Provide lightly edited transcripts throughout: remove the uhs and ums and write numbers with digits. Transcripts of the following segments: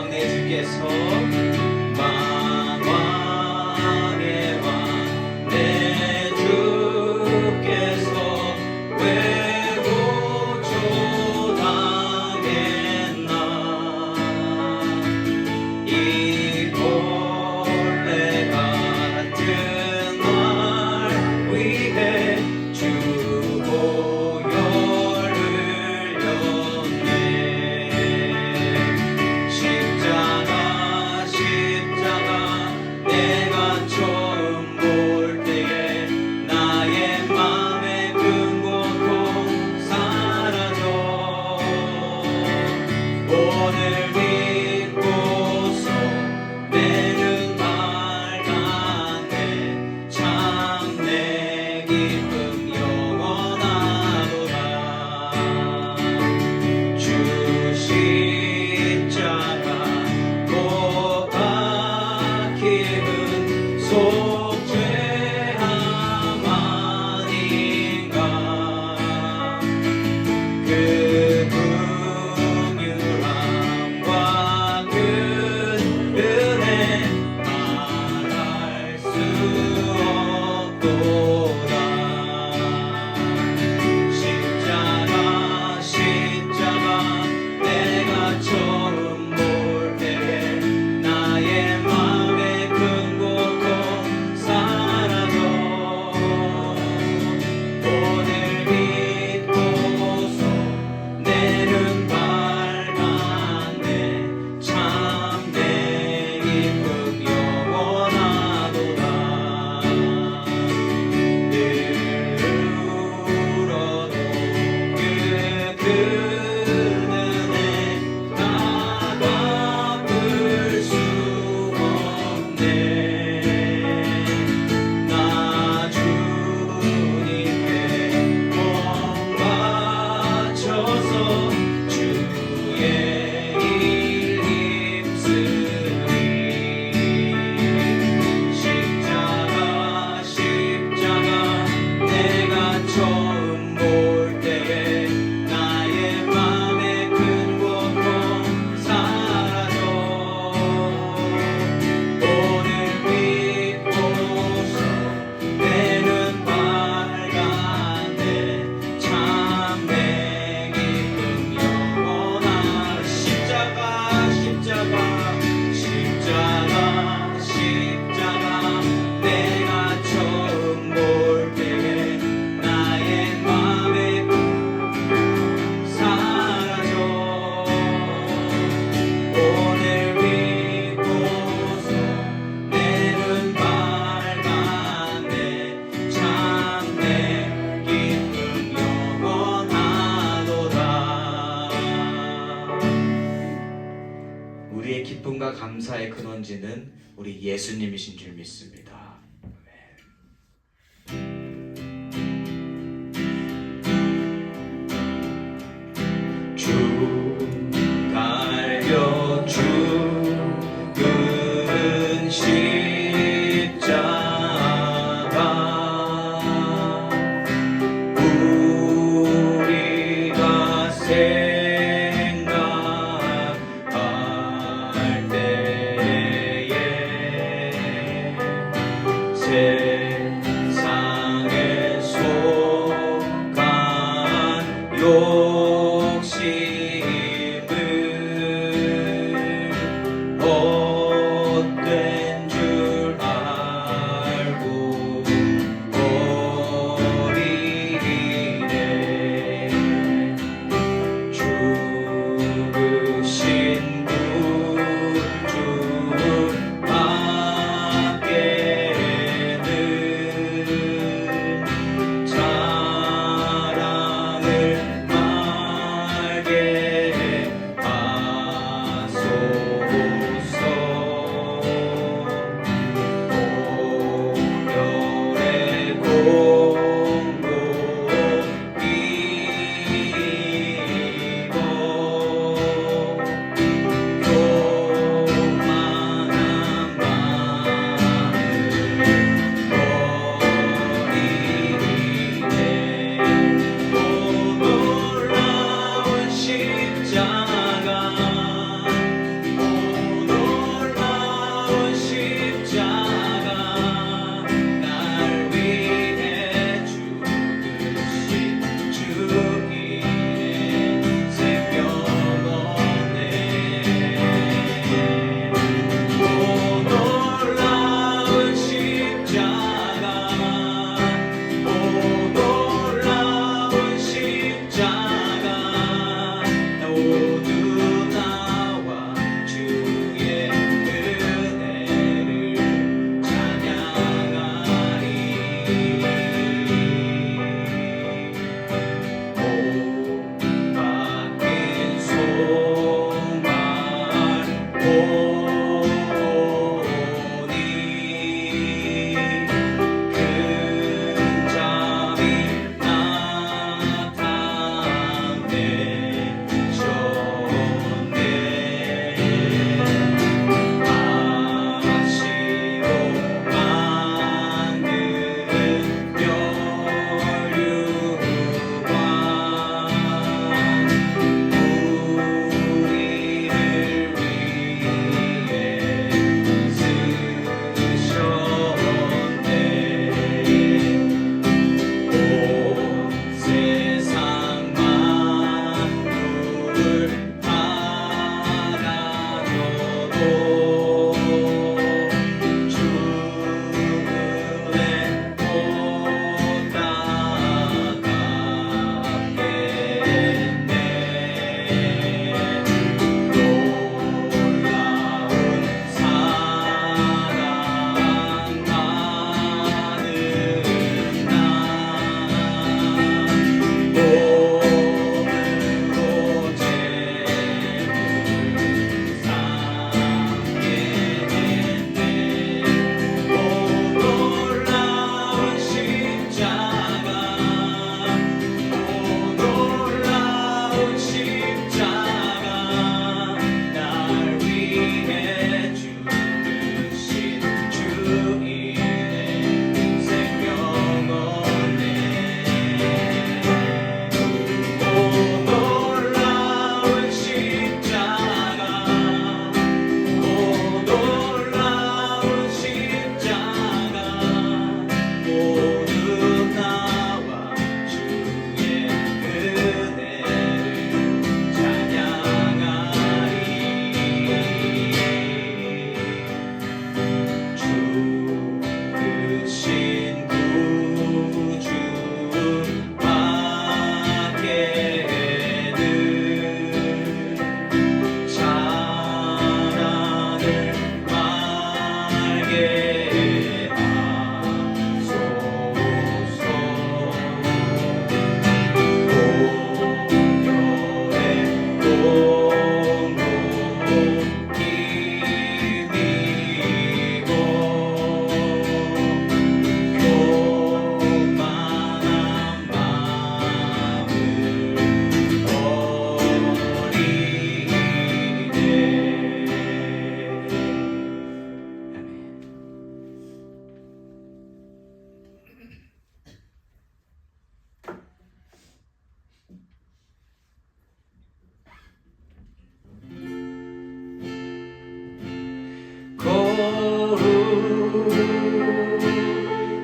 왕 내 주께서 만왕의 왕 내 주께서 왜 고초당했나. 이 본래 같은 날 위해 주 보혈을 흘렸네. 십자가 내가 처음 볼 때에 나의 맘의 큰 고통 사라져. 오늘 믿고서 내는 밝았네. 참 내 기쁨 영원하도다. 주 십자가 못 박힘은 속죄함 아닌가. 그 긍휼함과 큰 은혜 말할 수 없도다. 십자가 내가 처음 볼 때에 나의 맘의 큰 고통 사라져. 오늘 믿고서 내는 밝았네. 참 내 기쁨 영원하도다. 늘 울어도 그 은혜 다 갚을 수 없네. 나 주님께 몸 바쳐서 주의 일 힘쓰리. 십자가 내가 처음 볼 때에 나의 맘의 큰 고통 사라져. 오늘 믿고서 내는 밝았네. 참 내 기쁨 영원한. 십자가 내가 처음 볼 때에 나의 맘의 사라져. 오늘 믿고서 내는 밝았네. 참 내 기쁨 영원하도다. 우리의 기쁨과 감사의 근원지는 우리 예수님이신 줄 믿습니다. 주 달려 죽은 십자가 우리가 생각할 때에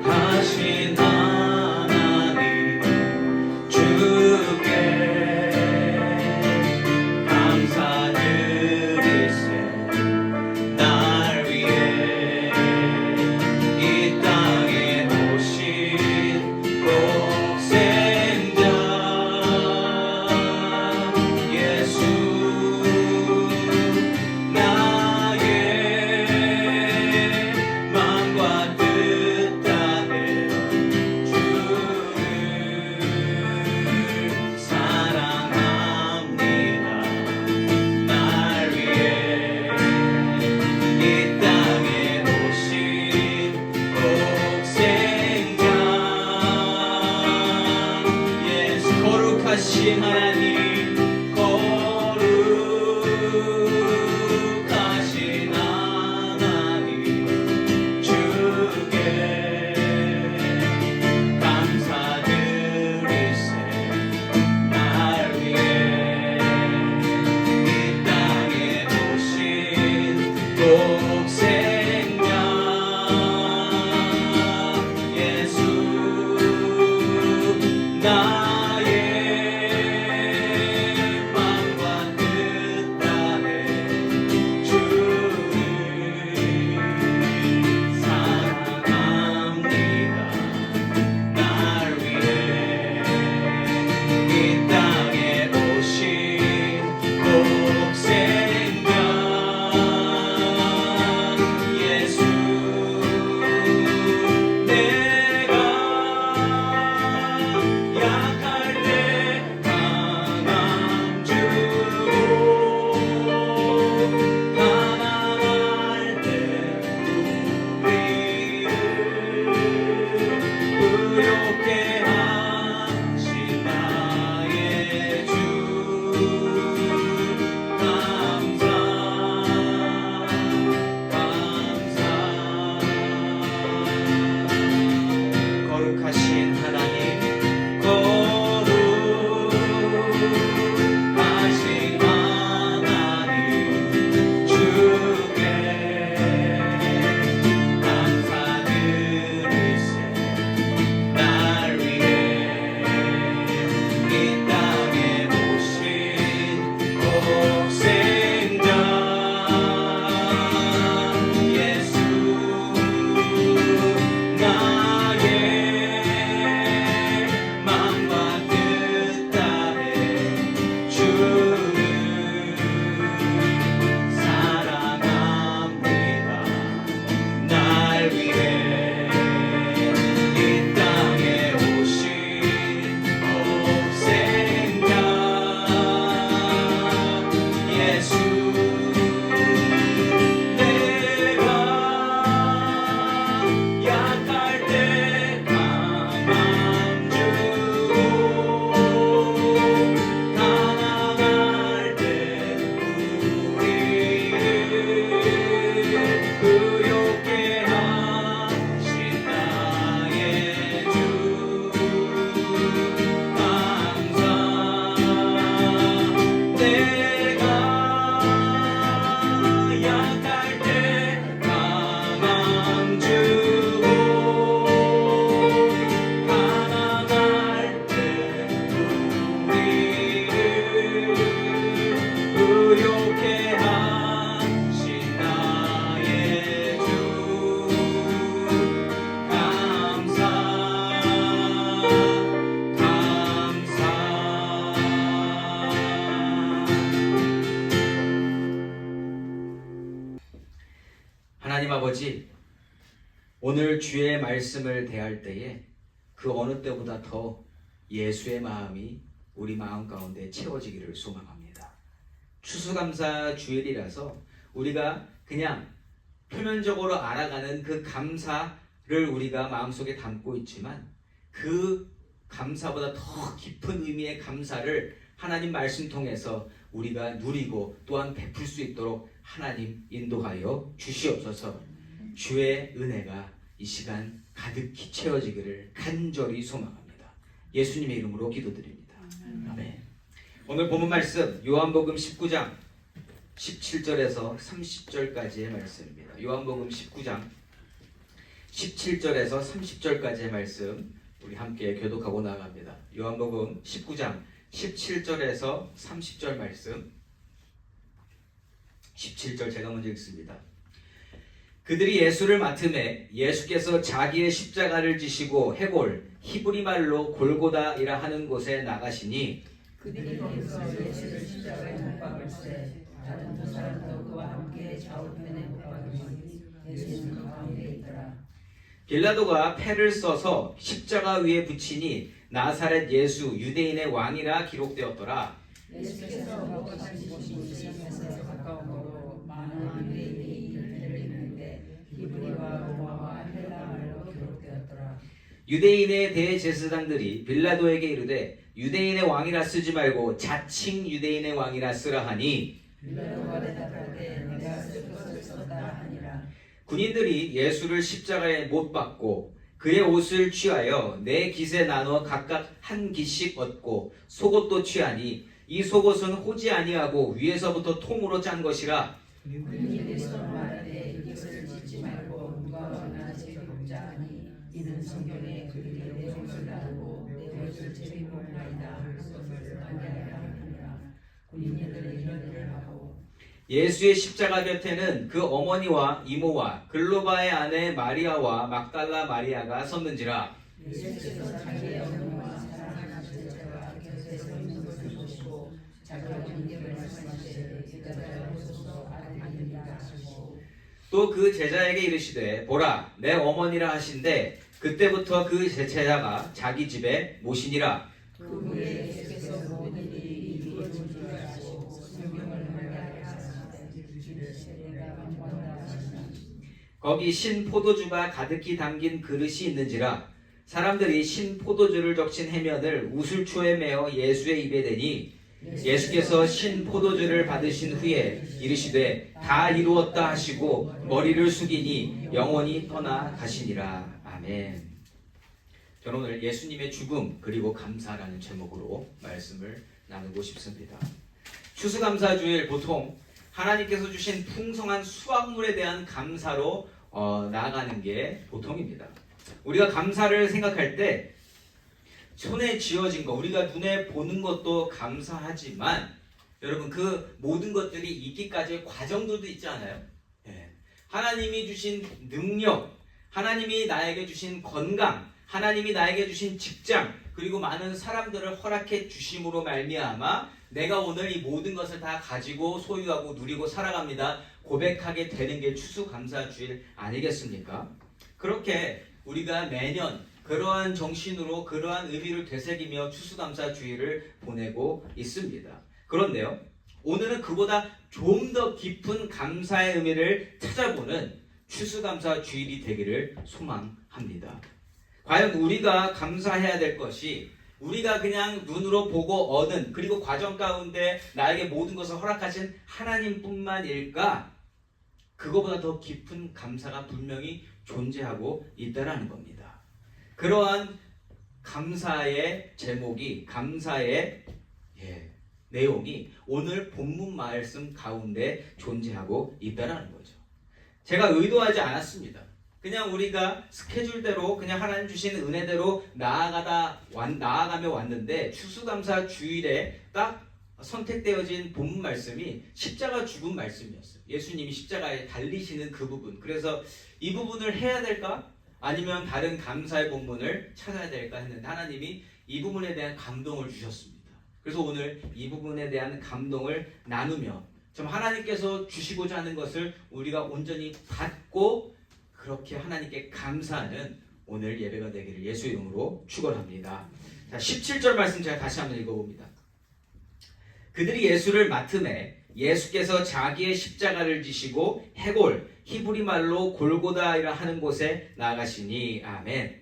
거룩하신 하나님 주께 감사드리세. 날 위해 이 땅에 오신 독생자 예수, 나의 마음과 뜻 다해 주를 사랑합니다. 날 위해 이 땅에 오신 독생자 예수, 거룩하신 하나님, 거룩하신 하나님 주께 감사드리세. 날 위해 이 땅에 오신 독생자 예수, 나의 마음과 뜻 다해 주를 사랑합니다. 날 위해 이 땅에 오신 독생자 예수, 내가 약할 때 강함 주고 가난할 때 우리를 의롭게 하신 나의 주, 감사 거룩하신 하나님, 거룩하신 하나님 주께 감사드리세. 날 위해 이 땅에 오신 독생자 예수, 나의 마음과 뜻 다해 주를 사랑합니다. 날 위해 이 땅에 오신 독생자 예수, 내가 약할 때 강함 주고 가난할 때 우리를 의롭게 하신 나의 주, 감사. 내가 약할 때 강함 주고 가난할 때 우리를 의롭게 하신 나의 주, 감사. 하나님 아버지, 오늘 주의 말씀을 대할 때에 그 어느 때보다 더 예수의 마음이 우리 마음 가운데 채워지기를 소망합니다. 추수감사 주일이라서 우리가 그냥 표면적으로 알아가는 그 감사를 우리가 마음속에 담고 있지만 그 감사보다 더 깊은 의미의 감사를 하나님 말씀 통해서 우리가 누리고 또한 베풀 수 있도록 하나님 인도하여 주시옵소서. 주의 은혜가 이 시간 가득히 채워지기를 간절히 소망합니다. 예수님의 이름으로 기도드립니다. 아멘. 오늘 본문 말씀 요한복음 19장 17절에서 30절까지의 말씀입니다. 요한복음 19장 17절에서 30절까지의 말씀 우리 함께 교독하고 나아갑니다. 요한복음 19장 17절에서 30절 말씀 17절 제가 먼저 읽습니다. 그들이 예수를 맡음에 예수께서 자기의 십자가를 지시고 해골 히브리 말로 골고다이라 하는 곳에 나가시니 그들이 거기서 예수를 십자가에 못 박을세 다른 두 사람도 그와 함께 좌우편에 못 박으니 예수는 가운데 있더라. 빌라도가 패를 써서 십자가 위에 붙이니 나사렛 예수 유대인의 왕이라 기록되었더라. 예수께서 먹으신 곳이 시내에서 가까움으로 많은 유대인이 이를 때리는데 히브리와 로마와 헬라 말로 기록되었더라. 유대인의 대제사장들이 빌라도에게 이르되 유대인의 왕이라 쓰지 말고 자칭 유대인의 왕이라 쓰라 하니 빌라도가 대답하되 내가 쓸 것을 썼다 하니라. 군인들이 예수를 십자가에 못 박고 그의 옷을 취하여 네 깃에 나눠 각각 한 깃씩 얻고 속옷도 취하니 이 속옷은 호지 아니하고 위에서부터 통으로 짠 것이라. 군인들이 서로 말하되 이것을 짓지 말고 누가 원하나 제비뽑자 하니 이는 성경에 그들이 내 옷을 나누고 내 옷을 제비뽑나이다 할 것을 아니하라 하니라. 군인들이 이런 일을 하고 예수의 십자가 곁에는 그 어머니와 이모와 글로바의 아내 마리아와 막달라 마리아가 섰는지라. 예수께서 자기의 어머니와 사랑하는 제자가 곁에 서 있는 것을 보시고 자기가 군인에게 말씀하시되 제자가 보소서 아들이니라 하시고 또 그 제자에게 이르시되 보라 내 어머니라 하신대 그때부터 그 제자가 자기 집에 모시니라. 그 후에 예수께서 모든 일이 이루어진 줄 아시고 성경을 말하게 하시되 주를 세례가 원하라 하시니 거기 신 포도주가 가득히 담긴 그릇이 있는지라. 사람들이 신 포도주를 적신 해면을 우슬초에 메어 예수의 입에 대니 예수께서 신 포도주를 받으신 후에 이르시되 다 이루었다 하시고 머리를 숙이니 영원히 떠나 가시니라. 아멘. 저는 오늘 예수님의 죽음 그리고 감사라는 제목으로 말씀을 나누고 싶습니다. 추수감사주일 보통 하나님께서 주신 풍성한 수확물에 대한 감사로 나아가는 게 보통입니다. 우리가 감사를 생각할 때 손에 쥐어진 거, 우리가 눈에 보는 것도 감사하지만 여러분 그 모든 것들이 있기까지의 과정들도 있지 않아요? 예. 하나님이 주신 능력, 하나님이 나에게 주신 건강, 하나님이 나에게 주신 직장, 그리고 많은 사람들을 허락해 주심으로 말미암아 내가 오늘 이 모든 것을 다 가지고 소유하고 누리고 살아갑니다. 고백하게 되는 게 추수감사주일 아니겠습니까? 그렇게 우리가 매년 그러한 정신으로 그러한 의미를 되새기며 추수감사주일을 보내고 있습니다. 그런데요, 오늘은 그보다 좀 더 깊은 감사의 의미를 찾아보는 추수감사주일이 되기를 소망합니다. 과연 우리가 감사해야 될 것이 우리가 그냥 눈으로 보고 얻은 그리고 과정 가운데 나에게 모든 것을 허락하신 하나님뿐만일까? 그거보다 더 깊은 감사가 분명히 존재하고 있다는 겁니다. 그러한 감사의 제목이, 감사의 내용이 오늘 본문 말씀 가운데 존재하고 있다는 거죠. 제가 의도하지 않았습니다. 그냥 우리가 스케줄대로 그냥 하나님 주신 은혜대로 나아가며 왔는데 추수감사 주일에 딱 선택되어진 본문 말씀이 십자가 죽음 말씀이었어요. 예수님이 십자가에 달리시는 그 부분. 그래서 이 부분을 해야 될까? 아니면 다른 감사의 본문을 찾아야 될까 했는데 하나님이 이 부분에 대한 감동을 주셨습니다. 그래서 오늘 이 부분에 대한 감동을 나누며 좀 하나님께서 주시고자 하는 것을 우리가 온전히 받고 그렇게 하나님께 감사하는 오늘 예배가 되기를 예수 이름으로 축원합니다. 자, 17절 말씀 제가 다시 한번 읽어봅니다. 그들이 예수를 맡음에 예수께서 자기의 십자가를 지시고 해골 히브리 말로 골고다이라 하는 곳에 나가시니. 아멘.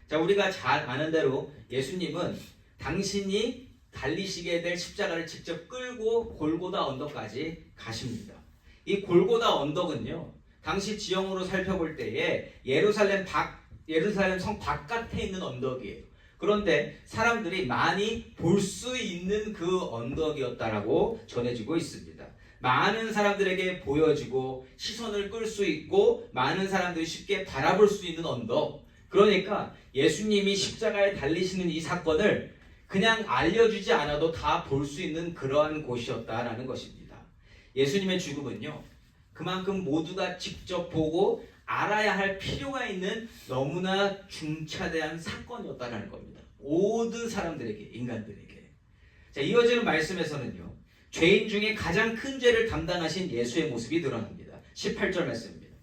자, 우리가 잘 아는 대로 예수님은 당신이 달리시게 될 십자가를 직접 끌고 골고다 언덕까지 가십니다. 이 골고다 언덕은요, 당시 지형으로 살펴볼 때에 예루살렘 성 바깥에 있는 언덕이에요. 그런데 사람들이 많이 볼 수 있는 그 언덕이었다라고 전해지고 있습니다. 많은 사람들에게 보여지고 시선을 끌 수 있고 많은 사람들이 쉽게 바라볼 수 있는 언덕. 그러니까 예수님이 십자가에 달리시는 이 사건을 그냥 알려주지 않아도 다 볼 수 있는 그러한 곳이었다라는 것입니다. 예수님의 죽음은요, 그만큼 모두가 직접 보고 알아야 할 필요가 있는 너무나 중차대한 사건이었다는 겁니다. 모든 사람들에게, 인간들에게. 자, 이어지는 말씀에서는요, 죄인 중에 가장 큰 죄를 담당하신 예수의 모습이 드러납니다. 18절 말씀입니다.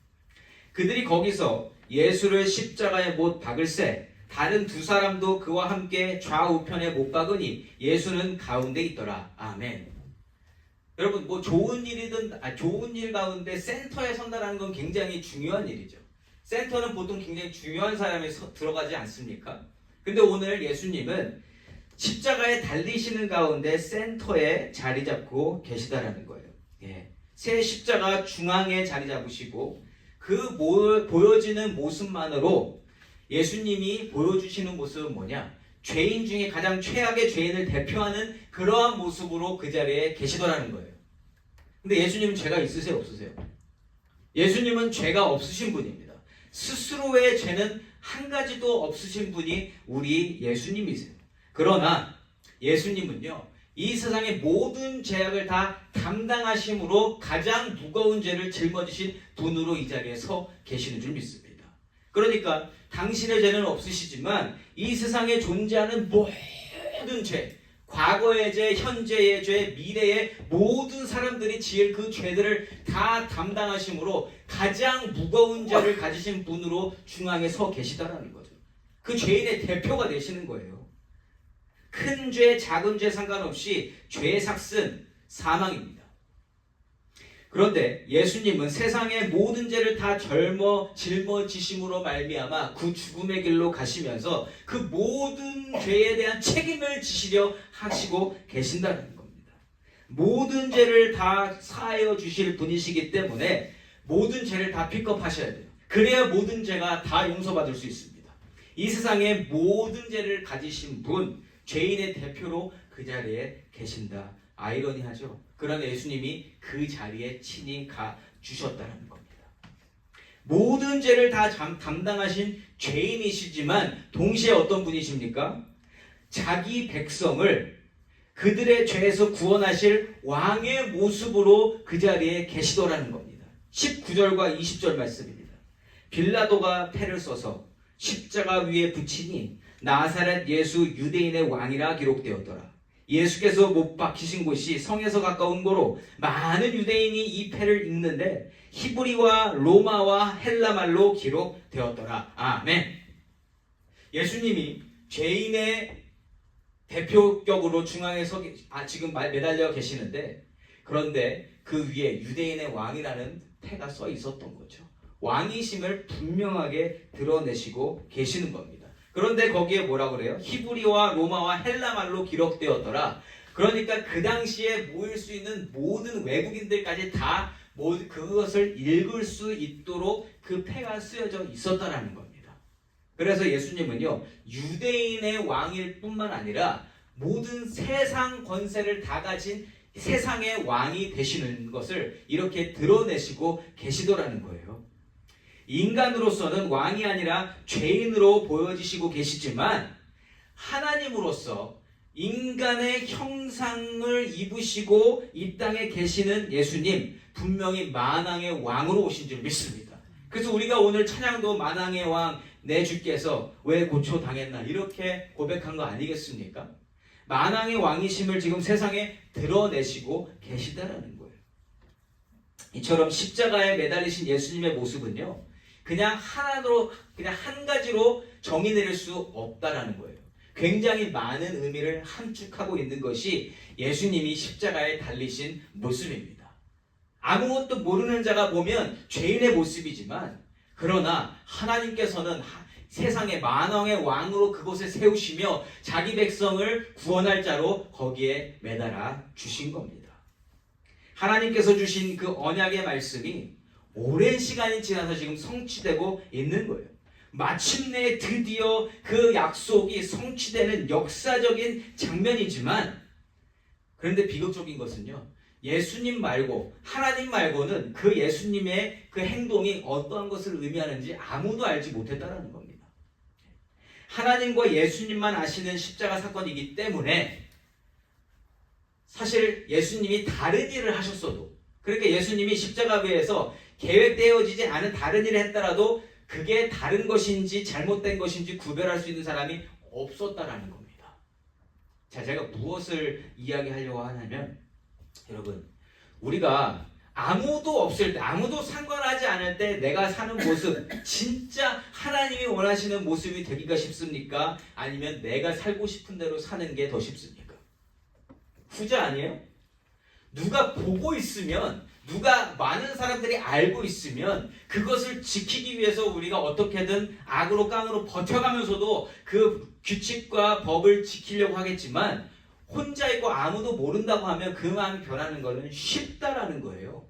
그들이 거기서 예수를 십자가에 못 박을새 다른 두 사람도 그와 함께 좌우편에 못 박으니 예수는 가운데 있더라. 아멘. 여러분, 뭐 좋은 일 가운데 센터에 선다라는 건 굉장히 중요한 일이죠. 센터는 보통 굉장히 중요한 사람이 들어가지 않습니까? 근데 오늘 예수님은 십자가에 달리시는 가운데 센터에 자리 잡고 계시다라는 거예요. 예. 새 십자가 중앙에 자리 잡으시고 그 보여지는 모습만으로 예수님이 보여주시는 모습은 뭐냐? 죄인 중에 가장 최악의 죄인을 대표하는 그러한 모습으로 그 자리에 계시더라는 거예요. 근데 예수님은 죄가 있으세요, 없으세요? 예수님은 죄가 없으신 분입니다. 스스로의 죄는 한 가지도 없으신 분이 우리 예수님이세요. 그러나 예수님은요, 이 세상의 모든 죄악을 다 담당하심으로 가장 무거운 죄를 짊어지신 분으로 이 자리에 서 계시는 줄 믿습니다. 그러니까 당신의 죄는 없으시지만 이 세상에 존재하는 모든 죄, 과거의 죄, 현재의 죄, 미래의 모든 사람들이 지을 그 죄들을 다 담당하심으로 가장 무거운 죄를 가지신 분으로 중앙에 서 계시다라는 거죠. 그 죄인의 대표가 되시는 거예요. 큰 죄, 작은 죄 상관없이 죄의 삭슨, 사망입니다. 그런데 예수님은 세상의 모든 죄를 다 짊어지심으로 말미암아 그 죽음의 길로 가시면서 그 모든 죄에 대한 책임을 지시려 하시고 계신다는 겁니다. 모든 죄를 다 사하여 주실 분이시기 때문에 모든 죄를 다 픽업하셔야 돼요. 그래야 모든 죄가 다 용서받을 수 있습니다. 이 세상의 모든 죄를 가지신 분, 죄인의 대표로 그 자리에 계신다. 아이러니하죠. 그러나 예수님이 그 자리에 친히 가 주셨다는 겁니다. 모든 죄를 다 담당하신 죄인이시지만 동시에 어떤 분이십니까? 자기 백성을 그들의 죄에서 구원하실 왕의 모습으로 그 자리에 계시더라는 겁니다. 19절과 20절 말씀입니다. 빌라도가 패를 써서 십자가 위에 붙이니 나사렛 예수 유대인의 왕이라 기록되었더라. 예수께서 못 박히신 곳이 성에서 가까운 고로 많은 유대인이 이 패를 읽는데 히브리와 로마와 헬라말로 기록되었더라. 아멘. 예수님이 죄인의 대표격으로 중앙에 지금 매달려 계시는데, 그런데 그 위에 유대인의 왕이라는 패가 써 있었던 거죠. 왕이심을 분명하게 드러내시고 계시는 겁니다. 그런데 거기에 뭐라 그래요? 히브리와 로마와 헬라말로 기록되었더라. 그러니까 그 당시에 모일 수 있는 모든 외국인들까지 다 그것을 읽을 수 있도록 그 패가 쓰여져 있었다라는 겁니다. 그래서 예수님은요, 유대인의 왕일 뿐만 아니라 모든 세상 권세를 다 가진 세상의 왕이 되시는 것을 이렇게 드러내시고 계시더라는 거예요. 인간으로서는 왕이 아니라 죄인으로 보여지시고 계시지만 하나님으로서 인간의 형상을 입으시고 이 땅에 계시는 예수님, 분명히 만왕의 왕으로 오신 줄 믿습니다. 그래서 우리가 오늘 찬양도 만왕의 왕 내 주께서 왜 고초당했나 이렇게 고백한 거 아니겠습니까? 만왕의 왕이심을 지금 세상에 드러내시고 계시다라는 거예요. 이처럼 십자가에 매달리신 예수님의 모습은요, 그냥 한 가지로 정의 내릴 수 없다라는 거예요. 굉장히 많은 의미를 함축하고 있는 것이 예수님이 십자가에 달리신 모습입니다. 아무것도 모르는 자가 보면 죄인의 모습이지만, 그러나 하나님께서는 세상의 만왕의 왕으로 그곳에 세우시며 자기 백성을 구원할 자로 거기에 매달아 주신 겁니다. 하나님께서 주신 그 언약의 말씀이 오랜 시간이 지나서 지금 성취되고 있는 거예요. 마침내 드디어 그 약속이 성취되는 역사적인 장면이지만, 그런데 비극적인 것은요, 예수님 말고 하나님 말고는 그 예수님의 그 행동이 어떠한 것을 의미하는지 아무도 알지 못했다라는 겁니다. 하나님과 예수님만 아시는 십자가 사건이기 때문에 사실 예수님이 다른 일을 하셨어도, 그러니까 예수님이 십자가에서 계획되어지지 않은 다른 일을 했더라도 그게 다른 것인지 잘못된 것인지 구별할 수 있는 사람이 없었다라는 겁니다. 자, 제가 무엇을 이야기하려고 하냐면, 여러분, 우리가 아무도 없을 때, 아무도 상관하지 않을 때 내가 사는 모습, 진짜 하나님이 원하시는 모습이 되기가 쉽습니까? 아니면 내가 살고 싶은 대로 사는 게 더 쉽습니까? 후자 아니에요? 누가 보고 있으면, 누가 많은 사람들이 알고 있으면 그것을 지키기 위해서 우리가 어떻게든 악으로 깡으로 버텨가면서도 그 규칙과 법을 지키려고 하겠지만, 혼자 있고 아무도 모른다고 하면 그 마음이 변하는 것은 쉽다라는 거예요.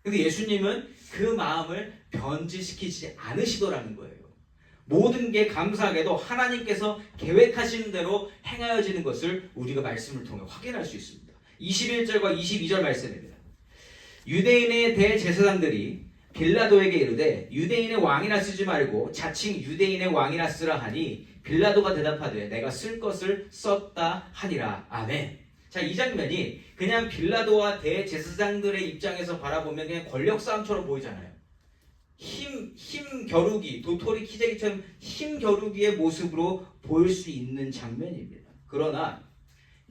근데 예수님은 그 마음을 변질시키지 않으시더라는 거예요. 모든 게 감사하게도 하나님께서 계획하시는 대로 행하여지는 것을 우리가 말씀을 통해 확인할 수 있습니다. 21절과 22절 말씀입니다. 유대인의 대제사장들이 빌라도에게 이르되 유대인의 왕이나 쓰지 말고 자칭 유대인의 왕이나 쓰라 하니 빌라도가 대답하되 내가 쓸 것을 썼다 하니라. 아멘. 자, 이 장면이 그냥 빌라도와 대제사장들의 입장에서 바라보면 그냥 권력 싸움처럼 보이잖아요. 힘 겨루기, 도토리 키재기처럼 힘 겨루기의 모습으로 보일 수 있는 장면입니다. 그러나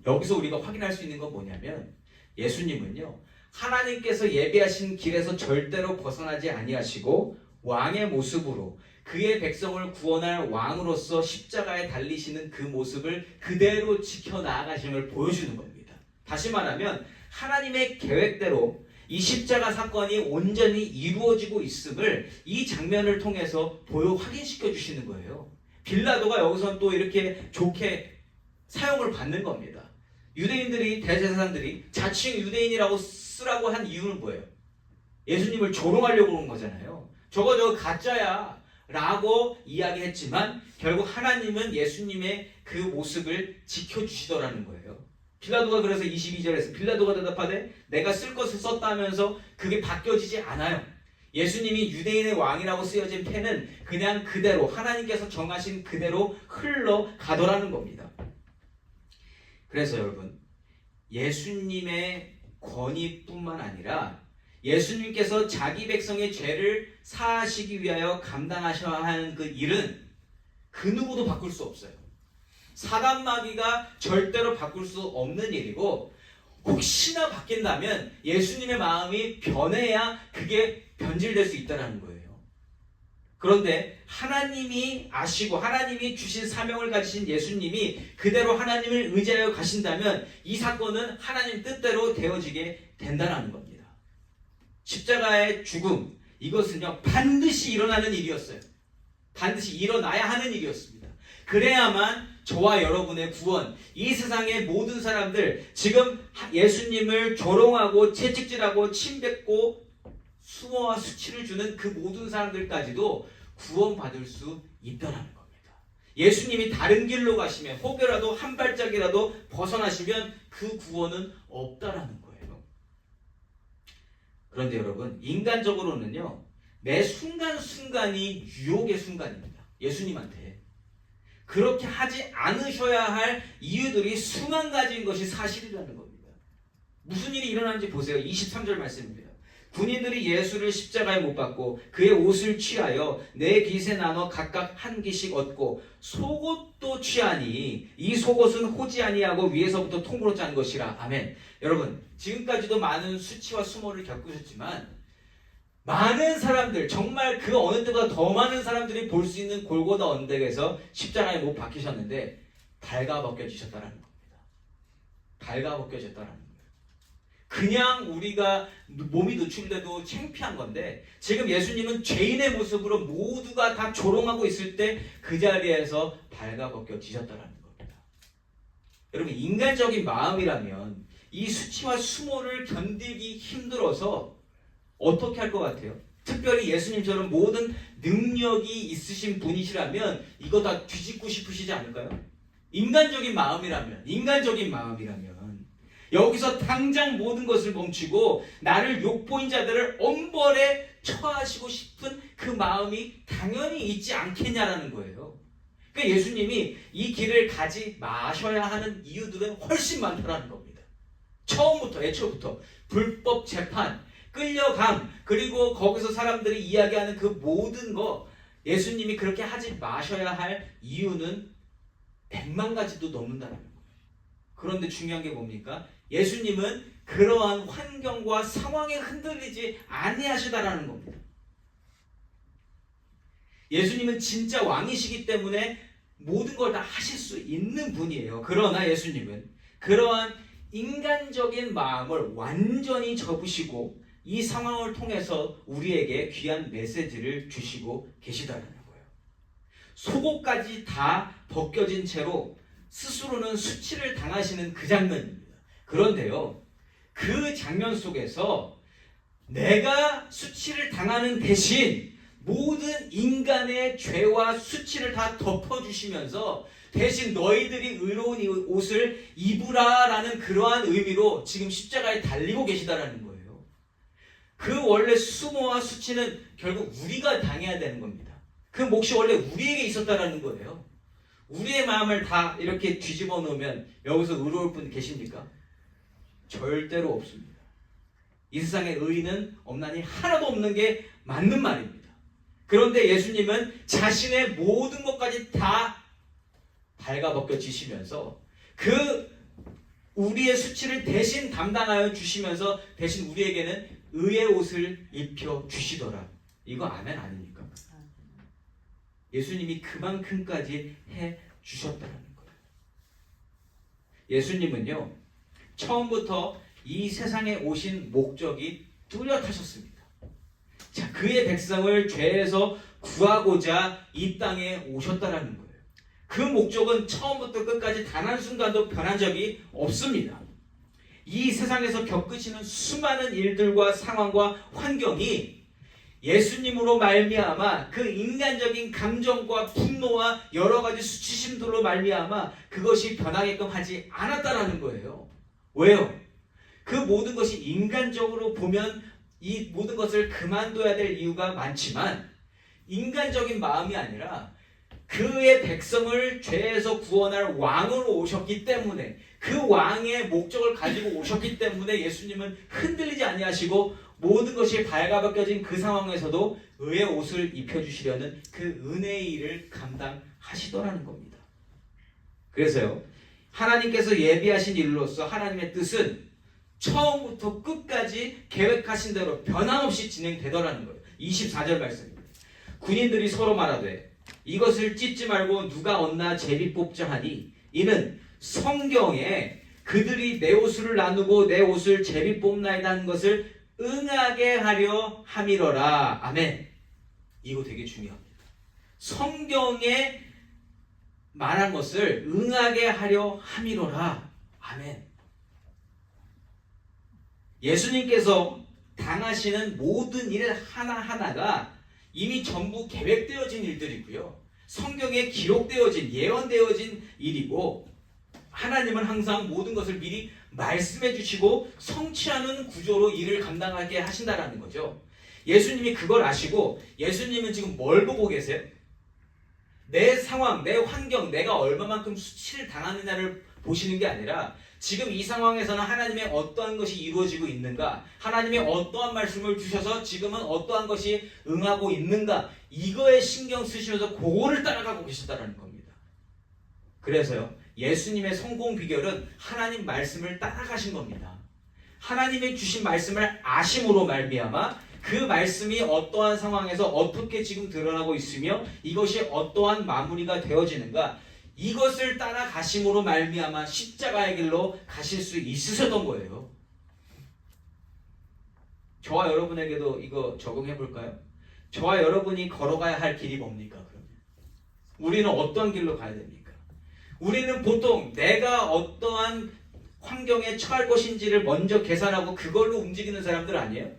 여기서 우리가 확인할 수 있는 건 뭐냐면, 예수님은요, 하나님께서 예비하신 길에서 절대로 벗어나지 아니하시고 왕의 모습으로 그의 백성을 구원할 왕으로서 십자가에 달리시는 그 모습을 그대로 지켜나가심을 보여주는 겁니다. 다시 말하면 하나님의 계획대로 이 십자가 사건이 온전히 이루어지고 있음을 이 장면을 통해서 확인시켜 주시는 거예요. 빌라도가 여기서 또 이렇게 좋게 사용을 받는 겁니다. 유대인들이, 대제사장들이 자칭 유대인이라고 쓰라고 한 이유는 뭐예요? 예수님을 조롱하려고 한 거잖아요. 저거 가짜야 라고 이야기했지만 결국 하나님은 예수님의 그 모습을 지켜주시더라는 거예요. 빌라도가 그래서 22절에서 빌라도가 대답하되 내가 쓸 것을 썼다 하면서 그게 바뀌어지지 않아요. 예수님이 유대인의 왕이라고 쓰여진 펜은 그냥 그대로 하나님께서 정하신 그대로 흘러가더라는 겁니다. 그래서 여러분, 예수님의 권위뿐만 아니라 예수님께서 자기 백성의 죄를 사하시기 위하여 감당하셔야 하는 그 일은 그 누구도 바꿀 수 없어요. 사단마귀가 절대로 바꿀 수 없는 일이고, 혹시나 바뀐다면 예수님의 마음이 변해야 그게 변질될 수 있다는 거예요. 그런데 하나님이 아시고 하나님이 주신 사명을 가지신 예수님이 그대로 하나님을 의지하여 가신다면 이 사건은 하나님 뜻대로 되어지게 된다는 겁니다. 십자가의 죽음, 이것은요 반드시 일어나는 일이었어요. 반드시 일어나야 하는 일이었습니다. 그래야만 저와 여러분의 구원, 이 세상의 모든 사람들, 지금 예수님을 조롱하고 채찍질하고 침뱉고 수모와 수치를 주는 그 모든 사람들까지도 구원받을 수 있다는 겁니다. 예수님이 다른 길로 가시면, 혹여라도 한 발짝이라도 벗어나시면 그 구원은 없다라는 거예요. 그런데 여러분, 인간적으로는요, 매 순간순간이 유혹의 순간입니다. 예수님한테. 그렇게 하지 않으셔야 할 이유들이 수만 가지인 것이 사실이라는 겁니다. 무슨 일이 일어나는지 보세요. 23절 말씀입니다. 군인들이 예수를 십자가에 못 박고 그의 옷을 취하여 네 깃에 나눠 각각 한 깃씩 얻고 속옷도 취하니 이 속옷은 호지 아니하고 위에서부터 통으로 짠 것이라. 아멘. 여러분, 지금까지도 많은 수치와 수모를 겪으셨지만 많은 사람들, 정말 그 어느 때보다 더 많은 사람들이 볼 수 있는 골고다 언덕에서 십자가에 못 박히셨는데 발가벗겨지셨다는 겁니다. 발가벗겨졌다는 거예요. 그냥 우리가 몸이 노출돼도 창피한 건데, 지금 예수님은 죄인의 모습으로 모두가 다 조롱하고 있을 때 그 자리에서 발가벗겨지셨다는 겁니다. 여러분, 인간적인 마음이라면 이 수치와 수모를 견디기 힘들어서 어떻게 할 것 같아요? 특별히 예수님처럼 모든 능력이 있으신 분이시라면 이거 다 뒤집고 싶으시지 않을까요? 인간적인 마음이라면 여기서 당장 모든 것을 멈추고 나를 욕보인 자들을 엄벌에 처하시고 싶은 그 마음이 당연히 있지 않겠냐라는 거예요. 그러니까 예수님이 이 길을 가지 마셔야 하는 이유들은 훨씬 많다라는 겁니다. 처음부터, 애초부터 불법 재판, 끌려감, 그리고 거기서 사람들이 이야기하는 그 모든 거, 예수님이 그렇게 하지 마셔야 할 이유는 100만 가지도 넘는다는 거예요. 그런데 중요한 게 뭡니까? 예수님은 그러한 환경과 상황에 흔들리지 아니하시다라는 겁니다. 예수님은 진짜 왕이시기 때문에 모든 걸 다 하실 수 있는 분이에요. 그러나 예수님은 그러한 인간적인 마음을 완전히 접으시고 이 상황을 통해서 우리에게 귀한 메시지를 주시고 계시다는 거예요. 속옷까지 다 벗겨진 채로 스스로는 수치를 당하시는 그 장면입니다. 그런데요, 그 장면 속에서 내가 수치를 당하는 대신 모든 인간의 죄와 수치를 다 덮어주시면서 대신 너희들이 의로운 옷을 입으라라는 그러한 의미로 지금 십자가에 달리고 계시다라는 거예요. 그 원래 수모와 수치는 결국 우리가 당해야 되는 겁니다. 그 몫이 원래 우리에게 있었다라는 거예요. 우리의 마음을 다 이렇게 뒤집어 놓으면 여기서 의로울 분 계십니까? 절대로 없습니다. 이 세상에 의인은 없나니 하나도 없는 게 맞는 말입니다. 그런데 예수님은 자신의 모든 것까지 다 발가벗겨지시면서 그 우리의 수치를 대신 담당하여 주시면서 대신 우리에게는 의의 옷을 입혀 주시더라. 이거 아멘 아닙니까? 예수님이 그만큼까지 해 주셨다는 거예요. 예수님은요, 처음부터 이 세상에 오신 목적이 뚜렷하셨습니다. 자, 그의 백성을 죄에서 구하고자 이 땅에 오셨다라는 거예요. 그 목적은 처음부터 끝까지 단 한순간도 변한 적이 없습니다. 이 세상에서 겪으시는 수많은 일들과 상황과 환경이 예수님으로 말미암아 그 인간적인 감정과 분노와 여러 가지 수치심들로 말미암아 그것이 변하게끔 하지 않았다라는 거예요. 왜요? 그 모든 것이 인간적으로 보면 이 모든 것을 그만둬야 될 이유가 많지만 인간적인 마음이 아니라 그의 백성을 죄에서 구원할 왕으로 오셨기 때문에 그 왕의 목적을 가지고 오셨기 때문에 예수님은 흔들리지 아니하시고 모든 것이 발가벗겨진 그 상황에서도 의의 옷을 입혀주시려는 그 은혜의 일을 감당하시더라는 겁니다. 그래서요, 하나님께서 예비하신 일로서 하나님의 뜻은 처음부터 끝까지 계획하신 대로 변함없이 진행되더라는 거예요. 24절 말씀입니다. 군인들이 서로 말하되 이것을 찢지 말고 누가 얻나 제비 뽑자 하니 이는 성경에 그들이 내 옷을 나누고 내 옷을 제비 뽑나이다 하는 것을 응하게 하려 함이러라. 아멘. 이거 되게 중요합니다. 성경에 말한 것을 응하게 하려 함이러라. 아멘. 예수님께서 당하시는 모든 일 하나하나가 이미 전부 계획되어진 일들이고요. 성경에 기록되어진, 예언되어진 일이고 하나님은 항상 모든 것을 미리 말씀해 주시고 성취하는 구조로 일을 감당하게 하신다라는 거죠. 예수님이 그걸 아시고 예수님은 지금 뭘 보고 계세요? 내 상황, 내 환경, 내가 얼마만큼 수치를 당하느냐를 보시는 게 아니라 지금 이 상황에서는 하나님의 어떠한 것이 이루어지고 있는가, 하나님의 어떠한 말씀을 주셔서 지금은 어떠한 것이 응하고 있는가, 이거에 신경 쓰시면서 그거를 따라가고 계시다는 겁니다. 그래서요, 예수님의 성공 비결은 하나님 말씀을 따라가신 겁니다. 하나님의 주신 말씀을 아심으로 말미암아 그 말씀이 어떠한 상황에서 어떻게 지금 드러나고 있으며 이것이 어떠한 마무리가 되어지는가, 이것을 따라가심으로 말미암아 십자가의 길로 가실 수 있으셨던 거예요. 저와 여러분에게도 이거 적용해 볼까요? 저와 여러분이 걸어가야 할 길이 뭡니까? 그러면 우리는 어떤 길로 가야 됩니까? 우리는 보통 내가 어떠한 환경에 처할 것인지를 먼저 계산하고 그걸로 움직이는 사람들 아니에요?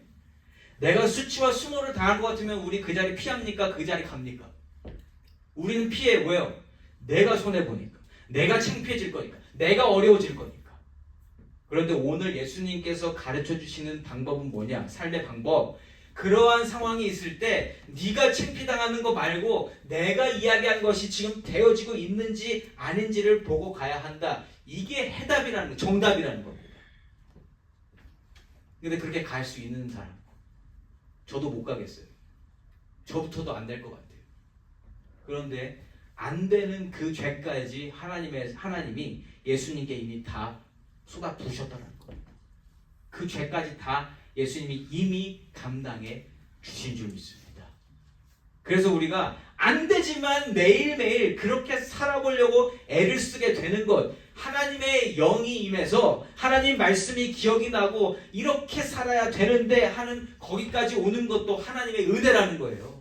내가 수치와 수모를 당할 것 같으면 우리 그 자리 피합니까? 그 자리 갑니까? 우리는 피해. 왜요? 내가 손해보니까, 내가 창피해질 거니까, 내가 어려워질 거니까. 그런데 오늘 예수님께서 가르쳐 주시는 방법은 뭐냐? 삶의 방법. 그러한 상황이 있을 때 네가 창피당하는 거 말고 내가 이야기한 것이 지금 되어지고 있는지 아닌지를 보고 가야 한다. 이게 해답이라는, 정답이라는 겁니다. 근데 그렇게 갈 수 있는 사람, 저도 못 가겠어요. 저부터도 안 될 것 같아요. 그런데 안 되는 그 죄까지 하나님이 예수님께 이미 다 쏟아 부으셨다는 거예요. 그 죄까지 다 예수님이 이미 감당해 주신 줄 믿습니다. 그래서 우리가 안 되지만 매일매일 그렇게 살아보려고 애를 쓰게 되는 것, 하나님의 영이 임해서 하나님 말씀이 기억이 나고 이렇게 살아야 되는데 하는 거기까지 오는 것도 하나님의 은혜라는 거예요.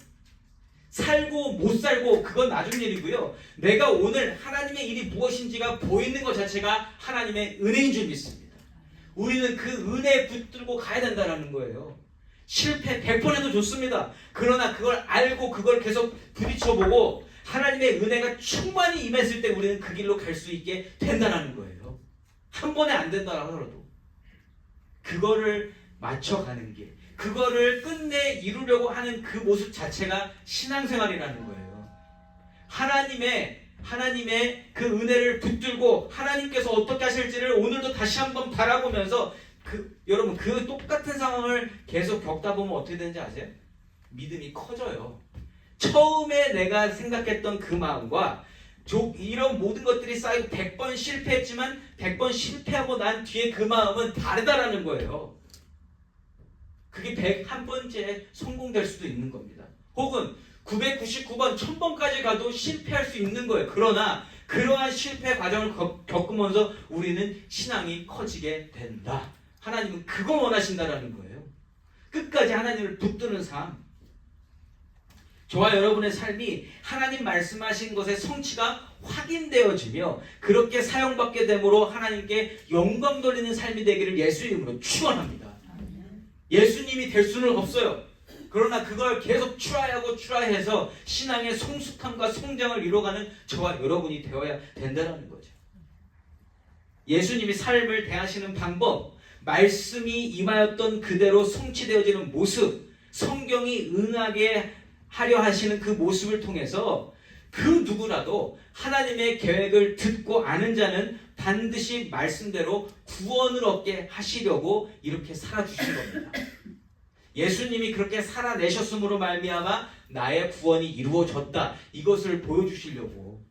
살고 못 살고 그건 나중 일이고요. 내가 오늘 하나님의 일이 무엇인지가 보이는 것 자체가 하나님의 은혜인 줄 믿습니다. 우리는 그 은혜에 붙들고 가야 된다는 거예요. 실패 100번 해도 좋습니다. 그러나 그걸 알고 그걸 계속 부딪혀보고 하나님의 은혜가 충만히 임했을 때 우리는 그 길로 갈 수 있게 된다는 거예요. 한 번에 안 된다 하더라도 그거를 맞춰가는 길, 그거를 끝내 이루려고 하는 그 모습 자체가 신앙생활이라는 거예요. 하나님의 그 은혜를 붙들고 하나님께서 어떻게 하실지를 오늘도 다시 한번 바라보면서 여러분 그 똑같은 상황을 계속 겪다 보면 어떻게 되는지 아세요? 믿음이 커져요. 처음에 내가 생각했던 그 마음과 이런 모든 것들이 쌓이고 100번 실패했지만 100번 실패하고 난 뒤에 그 마음은 다르다라는 거예요. 그게 101번째 성공될 수도 있는 겁니다. 혹은 999번, 1000번까지 가도 실패할 수 있는 거예요. 그러나 그러한 실패 과정을 겪으면서 우리는 신앙이 커지게 된다. 하나님은 그걸 원하신다라는 거예요. 끝까지 하나님을 붙드는 삶. 저와 여러분의 삶이 하나님 말씀하신 것의 성취가 확인되어지며 그렇게 사용받게 됨으로 하나님께 영광 돌리는 삶이 되기를 예수 이름으로 축원합니다. 예수님이 될 수는 없어요. 그러나 그걸 계속 추라해서 신앙의 성숙함과 성장을 이뤄가는 저와 여러분이 되어야 된다는 거죠. 예수님이 삶을 대하시는 방법, 말씀이 임하였던 그대로 성취되어지는 모습, 성경이 응하게 하려 하시는 그 모습을 통해서 그 누구라도 하나님의 계획을 듣고 아는 자는 반드시 말씀대로 구원을 얻게 하시려고 이렇게 살아주신 겁니다. 예수님이 그렇게 살아내셨음으로 말미암아 나의 구원이 이루어졌다. 이것을 보여주시려고.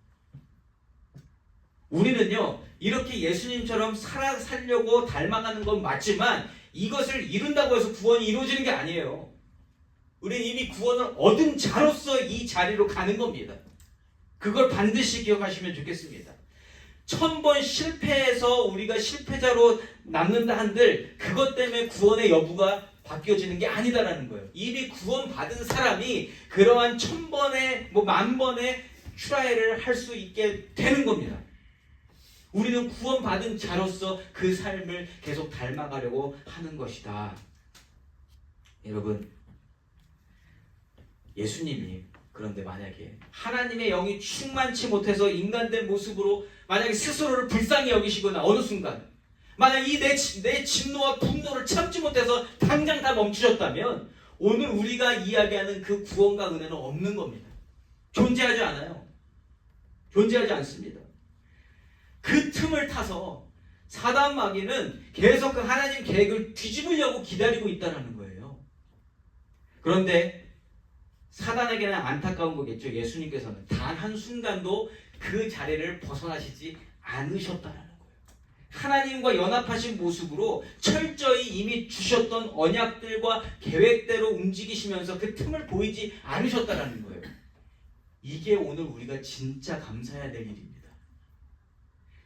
우리는요 이렇게 예수님처럼 살려고 닮아가는 건 맞지만 이것을 이룬다고 해서 구원이 이루어지는 게 아니에요. 우리는 이미 구원을 얻은 자로서 이 자리로 가는 겁니다. 그걸 반드시 기억하시면 좋겠습니다. 1000번 실패해서 우리가 실패자로 남는다 한들 그것 때문에 구원의 여부가 바뀌어지는 게 아니다라는 거예요. 이미 구원받은 사람이 그러한 1000번에 10,000번의 트라이를 할 수 있게 되는 겁니다. 우리는 구원받은 자로서 그 삶을 계속 닮아가려고 하는 것이다. 여러분, 예수님이 그런데 만약에 하나님의 영이 충만치 못해서 인간된 모습으로 만약에 스스로를 불쌍히 여기시거나 어느 순간 만약 내 진노와 분노를 참지 못해서 당장 다 멈추셨다면 오늘 우리가 이야기하는 그 구원과 은혜는 없는 겁니다. 존재하지 않아요. 존재하지 않습니다. 그 틈을 타서 사단 마귀는 계속 그 하나님 계획을 뒤집으려고 기다리고 있다는 거예요. 그런데 사단에게는 안타까운 거겠죠. 예수님께서는 단 한순간도 그 자리를 벗어나시지 않으셨다는 거예요. 하나님과 연합하신 모습으로 철저히 이미 주셨던 언약들과 계획대로 움직이시면서 그 틈을 보이지 않으셨다는 거예요. 이게 오늘 우리가 진짜 감사해야 될 일입니다.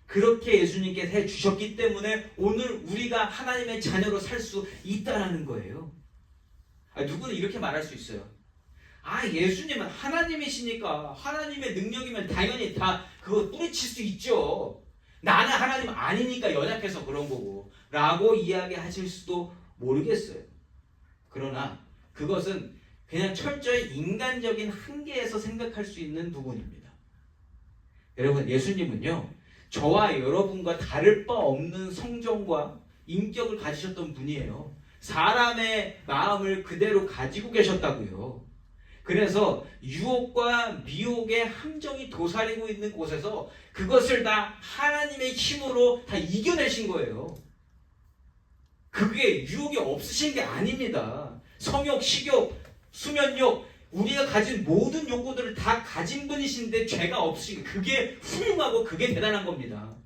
그렇게 예수님께서 해주셨기 때문에 오늘 우리가 하나님의 자녀로 살 수 있다는 거예요. 누구는 이렇게 말할 수 있어요. 예수님은 하나님이시니까 하나님의 능력이면 당연히 다 그거 뿌리칠 수 있죠. 나는 하나님 아니니까 연약해서 그런 거고 라고 이야기하실 수도 모르겠어요. 그러나 그것은 그냥 철저히 인간적인 한계에서 생각할 수 있는 부분입니다. 여러분, 예수님은요 저와 여러분과 다를 바 없는 성정과 인격을 가지셨던 분이에요. 사람의 마음을 그대로 가지고 계셨다고요. 그래서 유혹과 미혹의 함정이 도사리고 있는 곳에서 그것을 다 하나님의 힘으로 다 이겨내신 거예요. 그게 유혹이 없으신 게 아닙니다. 성욕, 식욕, 수면욕, 우리가 가진 모든 욕구들을 다 가진 분이신데 죄가 없으신 게 그게 훌륭하고 그게 대단한 겁니다.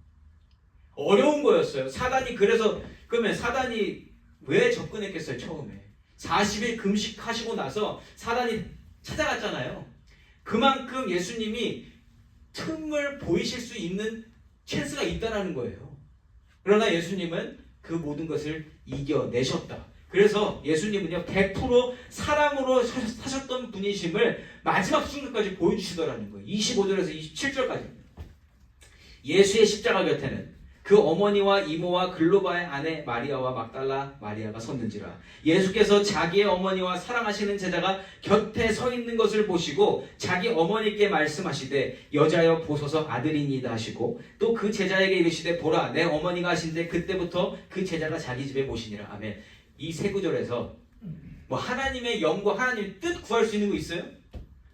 어려운 거였어요. 사단이 그래서 그러면 사단이 왜 접근했겠어요? 처음에 40일 금식하시고 나서 사단이 찾아갔잖아요. 그만큼 예수님이 틈을 보이실 수 있는 찬스가 있다라는 거예요. 그러나 예수님은 그 모든 것을 이겨내셨다. 그래서 예수님은요 100% 사랑으로 사셨던 분이심을 마지막 순간까지 보여주시더라는 거예요. 25절에서 27절까지. 예수의 십자가 곁에는 그 어머니와 이모와 글로바의 아내 마리아와 막달라 마리아가 섰는지라. 예수께서 자기의 어머니와 사랑하시는 제자가 곁에 서 있는 것을 보시고 자기 어머니께 말씀하시되 여자여 보소서 아들이니이다 하시고 또 그 제자에게 이르시되 보라 내 어머니가 하신데 그때부터 그 제자가 자기 집에 모시니라. 아멘. 이 세 구절에서 뭐 하나님의 영과 하나님의 뜻 구할 수 있는 거 있어요?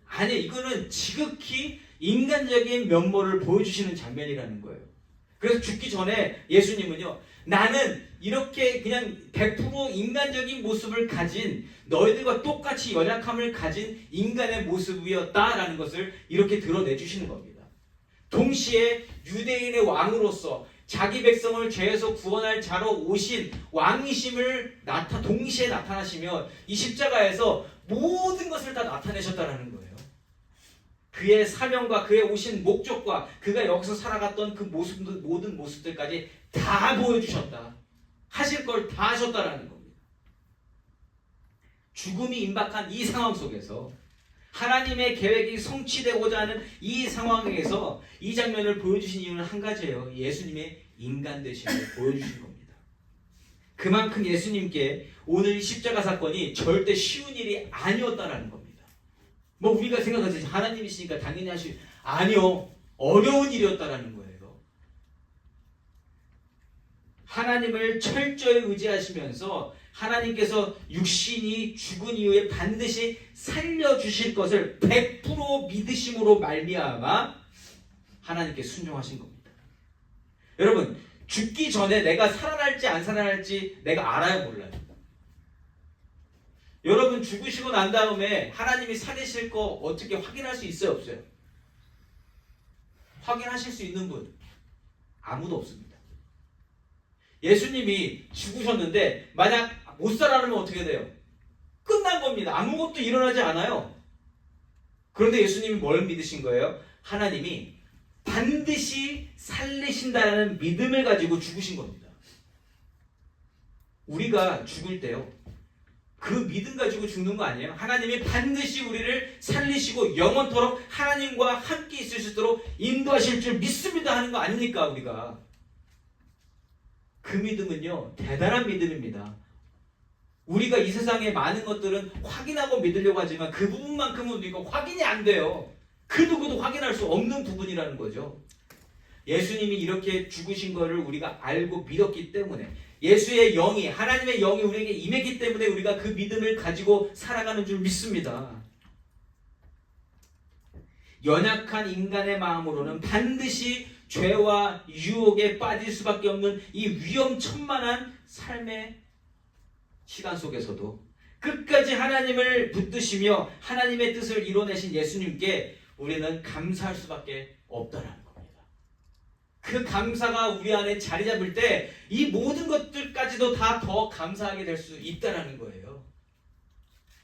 아니, 이거는 지극히 인간적인 면모를 보여주시는 장면이라는 거예요. 그래서 죽기 전에 예수님은요, 나는 이렇게 그냥 100% 인간적인 모습을 가진 너희들과 똑같이 연약함을 가진 인간의 모습이었다라는 것을 이렇게 드러내주시는 겁니다. 동시에 유대인의 왕으로서 자기 백성을 죄에서 구원할 자로 오신 왕이심을 동시에 나타나시며 이 십자가에서 모든 것을 다 나타내셨다라는 거예요. 그의 사명과 그의 오신 목적과 그가 여기서 살아갔던 그 모든 모습들까지 다 보여주셨다. 하실 걸 다 하셨다라는 겁니다. 죽음이 임박한 이 상황 속에서 하나님의 계획이 성취되고자 하는 이 상황에서 이 장면을 보여주신 이유는 한 가지예요. 예수님의 인간 되심을 보여주신 겁니다. 그만큼 예수님께 오늘 이 십자가 사건이 절대 쉬운 일이 아니었다라는 겁니다. 뭐 우리가 생각하지 하나님이시니까 당연히 아니요. 어려운 일이었다라는 거예요. 하나님을 철저히 의지하시면서 하나님께서 육신이 죽은 이후에 반드시 살려주실 것을 100% 믿으심으로 말미암아 하나님께 순종하신 겁니다. 여러분, 죽기 전에 내가 살아날지 안 살아날지 내가 알아요, 몰라요? 여러분 죽으시고 난 다음에 하나님이 살리실 거 어떻게 확인할 수 있어요, 없어요? 확인하실 수 있는 분 아무도 없습니다. 예수님이 죽으셨는데 만약 못 살아나면 어떻게 돼요? 끝난 겁니다. 아무것도 일어나지 않아요. 그런데 예수님이 뭘 믿으신 거예요? 하나님이 반드시 살리신다는 믿음을 가지고 죽으신 겁니다. 우리가 죽을 때요, 그 믿음 가지고 죽는 거 아니에요? 하나님이 반드시 우리를 살리시고 영원토록 하나님과 함께 있을 수 있도록 인도하실 줄 믿습니다 하는 거 아닙니까, 우리가? 그 믿음은요, 대단한 믿음입니다. 우리가 이 세상의 많은 것들은 확인하고 믿으려고 하지만 그 부분만큼은 우리가 확인이 안 돼요. 그 누구도 확인할 수 없는 부분이라는 거죠. 예수님이 이렇게 죽으신 것을 우리가 알고 믿었기 때문에, 예수의 영이, 하나님의 영이 우리에게 임했기 때문에 우리가 그 믿음을 가지고 살아가는 줄 믿습니다. 연약한 인간의 마음으로는 반드시 죄와 유혹에 빠질 수밖에 없는 이 위험천만한 삶의 시간 속에서도 끝까지 하나님을 붙드시며 하나님의 뜻을 이뤄내신 예수님께 우리는 감사할 수밖에 없다라는 겁니다. 그 감사가 우리 안에 자리 잡을 때 이 모든 것들까지도 다 더 감사하게 될 수 있다라는 거예요.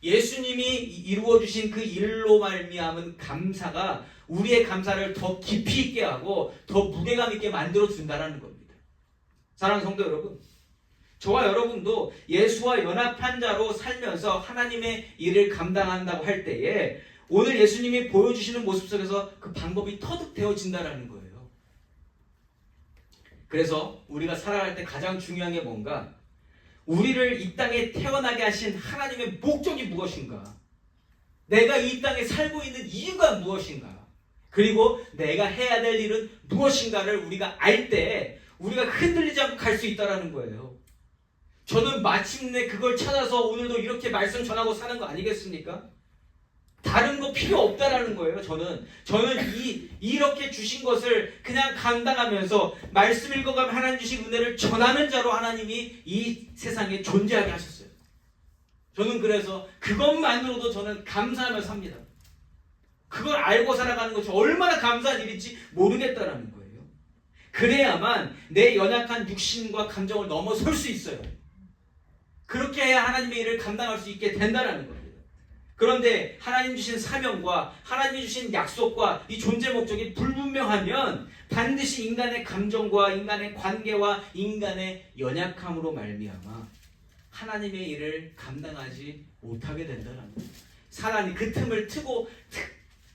예수님이 이루어주신 그 일로 말미암은 감사가 우리의 감사를 더 깊이 있게 하고 더 무게감 있게 만들어 준다는 겁니다. 사랑하는 성도 여러분, 저와 여러분도 예수와 연합한 자로 살면서 하나님의 일을 감당한다고 할 때에 오늘 예수님이 보여주시는 모습 속에서 그 방법이 터득되어진다는 거예요. 그래서 우리가 살아갈 때 가장 중요한 게 뭔가? 우리를 이 땅에 태어나게 하신 하나님의 목적이 무엇인가? 내가 이 땅에 살고 있는 이유가 무엇인가? 그리고 내가 해야 될 일은 무엇인가를 우리가 알 때 우리가 흔들리지 않고 갈 수 있다는 거예요. 저는 마침내 그걸 찾아서 오늘도 이렇게 말씀 전하고 사는 거 아니겠습니까? 다른 거 필요 없다라는 거예요. 저는 이렇게 주신 것을 그냥 감당하면서 말씀 읽어가면 하나님 주신 은혜를 전하는 자로 하나님이 이 세상에 존재하게 하셨어요. 저는 그래서 그것만으로도 저는 감사하며 삽니다. 그걸 알고 살아가는 것이 얼마나 감사한 일인지 모르겠다라는 거예요. 그래야만 내 연약한 육신과 감정을 넘어설 수 있어요. 그렇게 해야 하나님의 일을 감당할 수 있게 된다는 겁니다. 그런데 하나님 주신 사명과 하나님 주신 약속과 이 존재 목적이 불분명하면 반드시 인간의 감정과 인간의 관계와 인간의 연약함으로 말미암아 하나님의 일을 감당하지 못하게 된다는 거예요. 사람이 그 틈을 트고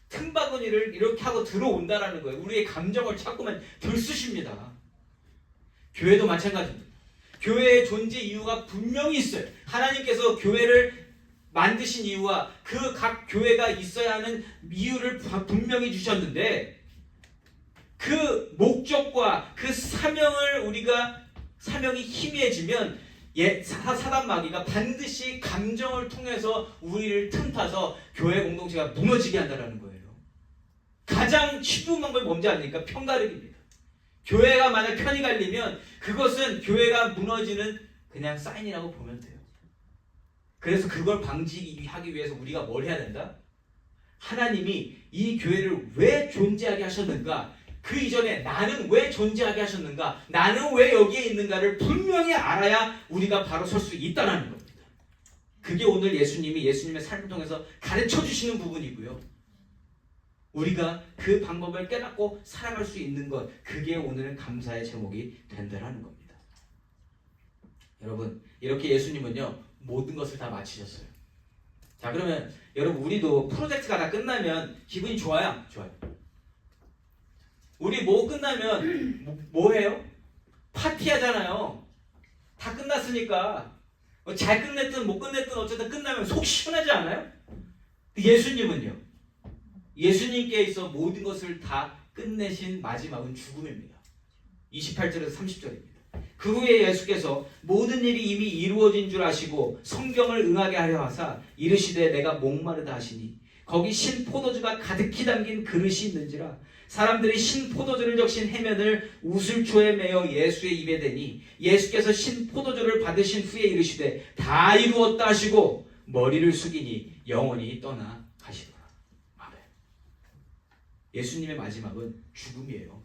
틈바구니를 이렇게 하고 들어온다는 거예요. 우리의 감정을 자꾸만 들쑤십니다. 교회도 마찬가지입니다. 교회의 존재 이유가 분명히 있어요. 하나님께서 교회를 만드신 이유와 그 각 교회가 있어야 하는 이유를 분명히 주셨는데 그 목적과 그 사명이 희미해지면 사단 마귀가 반드시 감정을 통해서 우리를 틈타서 교회 공동체가 무너지게 한다는 거예요. 가장 쉬운 방법이 뭔지 아닙니까? 편가르기입니다. 교회가 만약 편이 갈리면 그것은 교회가 무너지는 그냥 사인이라고 보면 돼요. 그래서 그걸 방지하기 위해서 우리가 뭘 해야 된다? 하나님이 이 교회를 왜 존재하게 하셨는가? 그 이전에 나는 왜 존재하게 하셨는가? 나는 왜 여기에 있는가를 분명히 알아야 우리가 바로 설 수 있다는 겁니다. 그게 오늘 예수님의 삶을 통해서 가르쳐 주시는 부분이고요. 우리가 그 방법을 깨닫고 살아갈 수 있는 것, 그게 오늘은 감사의 제목이 된다는 겁니다. 여러분, 이렇게 예수님은요 모든 것을 다 마치셨어요. 자, 그러면 여러분, 우리도 프로젝트가 다 끝나면 기분이 좋아요? 좋아요. 우리 뭐 끝나면 뭐 해요? 파티하잖아요. 다 끝났으니까 잘 끝냈든 못 끝냈든 어쨌든 끝나면 속 시원하지 않아요? 예수님은요, 예수님께 있어 모든 것을 다 끝내신 마지막은 죽음입니다. 28절에서 30절입니다. 그 후에 예수께서 모든 일이 이미 이루어진 줄 아시고 성경을 응하게 하려 하사 이르시되 내가 목마르다 하시니 거기 신 포도주가 가득히 담긴 그릇이 있는지라 사람들이 신 포도주를 적신 해면을 우슬초에 매어 예수의 입에 대니 예수께서 신 포도주를 받으신 후에 이르시되 다 이루었다 하시고 머리를 숙이니 영원히 떠나 가시더라. 아멘. 예수님의 마지막은 죽음이에요.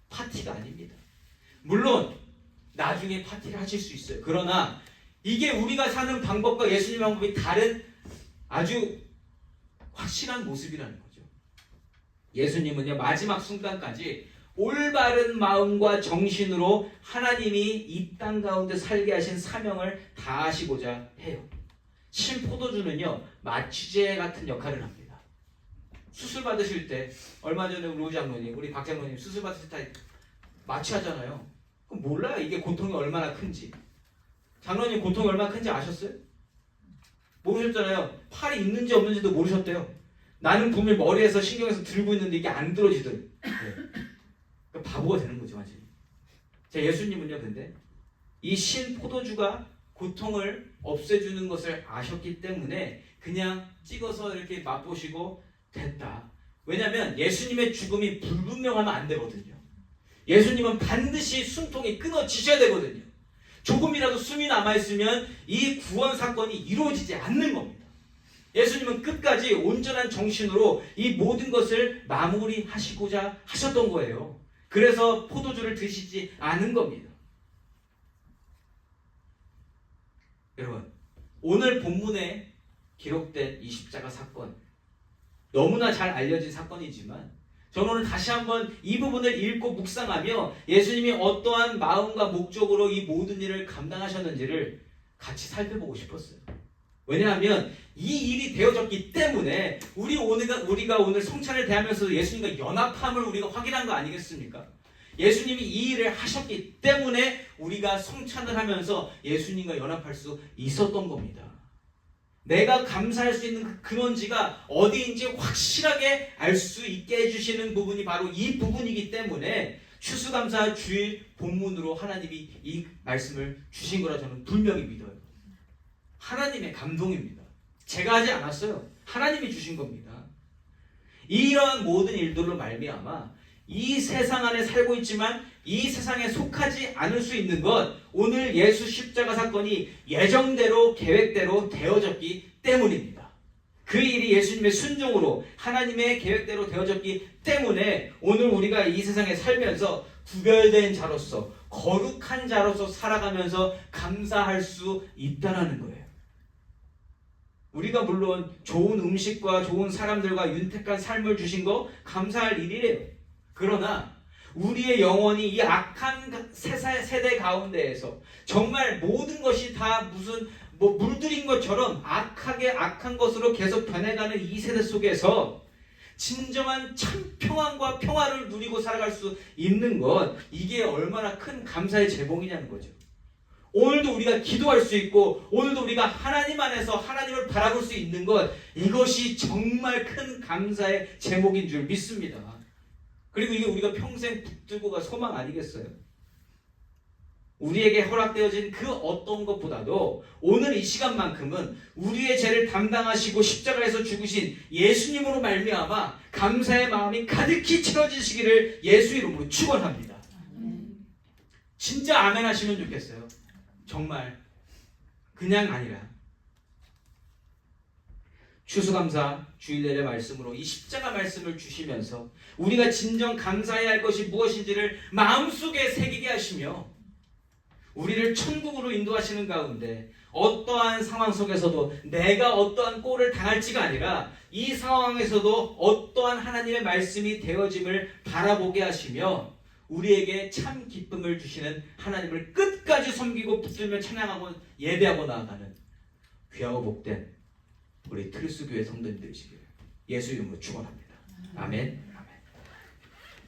파티가 아닙니다. 물론 나중에 파티를 하실 수 있어요. 그러나 이게 우리가 사는 방법과 예수님 방법이 다른 아주 확실한 모습이라는 거죠. 예수님은요 마지막 순간까지 올바른 마음과 정신으로 하나님이 이 땅 가운데 살게 하신 사명을 다하시고자 해요. 신포도주는요 마취제 같은 역할을 합니다. 수술 받으실 때 얼마 전에 우리 박 장로님 수술 받으실 때 마취하잖아요. 그럼 몰라요 이게 고통이 얼마나 큰지. 장로님 고통이 얼마나 큰지 아셨어요? 모르셨잖아요. 팔이 있는지 없는지도 모르셨대요. 나는 분명히 머리에서 신경에서 들고 있는데 이게 안 들어지더래. 네. 그러니까 바보가 되는 거죠 완전히. 자, 예수님은요 근데 이 신포도주가 고통을 없애주는 것을 아셨기 때문에 그냥 찍어서 이렇게 맛보시고 됐다. 왜냐하면 예수님의 죽음이 불분명하면 안 되거든요. 예수님은 반드시 숨통이 끊어지셔야 되거든요. 조금이라도 숨이 남아있으면 이 구원 사건이 이루어지지 않는 겁니다. 예수님은 끝까지 온전한 정신으로 이 모든 것을 마무리하시고자 하셨던 거예요. 그래서 포도주를 드시지 않은 겁니다. 여러분, 오늘 본문에 기록된 이 십자가 사건, 너무나 잘 알려진 사건이지만 저는 오늘 다시 한번 이 부분을 읽고 묵상하며 예수님이 어떠한 마음과 목적으로 이 모든 일을 감당하셨는지를 같이 살펴보고 싶었어요. 왜냐하면 이 일이 되어졌기 때문에 우리가 오늘 성찬을 대하면서 예수님과 연합함을 우리가 확인한 거 아니겠습니까? 예수님이 이 일을 하셨기 때문에 우리가 성찬을 하면서 예수님과 연합할 수 있었던 겁니다. 내가 감사할 수 있는 그 근원지가 어디인지 확실하게 알 수 있게 해주시는 부분이 바로 이 부분이기 때문에 추수감사 주일 본문으로 하나님이 이 말씀을 주신 거라 저는 분명히 믿어요. 하나님의 감동입니다. 제가 하지 않았어요. 하나님이 주신 겁니다. 이러한 모든 일들로 말미암아 이 세상 안에 살고 있지만 이 세상에 속하지 않을 수 있는 것, 오늘 예수 십자가 사건이 예정대로 계획대로 되어졌기 때문입니다. 그 일이 예수님의 순종으로 하나님의 계획대로 되어졌기 때문에 오늘 우리가 이 세상에 살면서 구별된 자로서 거룩한 자로서 살아가면서 감사할 수 있다는 거예요. 우리가 물론 좋은 음식과 좋은 사람들과 윤택한 삶을 주신 거 감사할 일이래요. 그러나 우리의 영혼이 이 악한 세대 가운데에서 정말 모든 것이 다 무슨 물들인 것처럼 악한 것으로 계속 변해가는 이 세대 속에서 진정한 참 평안과 평화를 누리고 살아갈 수 있는 것, 이게 얼마나 큰 감사의 제목이냐는 거죠. 오늘도 우리가 기도할 수 있고 오늘도 우리가 하나님 안에서 하나님을 바라볼 수 있는 것, 이것이 정말 큰 감사의 제목인 줄 믿습니다. 그리고 이게 우리가 평생 붙들고 갈 소망 아니겠어요? 우리에게 허락되어진 그 어떤 것보다도 오늘 이 시간만큼은 우리의 죄를 담당하시고 십자가에서 죽으신 예수님으로 말미암아 감사의 마음이 가득히 채워지시기를 예수 이름으로 축원합니다. 진짜 아멘 하시면 좋겠어요. 정말 그냥 아니라 추수감사 주일날의 말씀으로 이 십자가 말씀을 주시면서 우리가 진정 감사해야 할 것이 무엇인지를 마음속에 새기게 하시며 우리를 천국으로 인도하시는 가운데 어떠한 상황 속에서도 내가 어떠한 꼴을 당할지가 아니라 이 상황에서도 어떠한 하나님의 말씀이 되어짐을 바라보게 하시며 우리에게 참 기쁨을 주시는 하나님을 끝까지 섬기고 붙들며 찬양하고 예배하고 나아가는 귀하고 복된 우리 트리스 교회 성도님들이시기를 예수 이름으로 축원합니다. 아멘.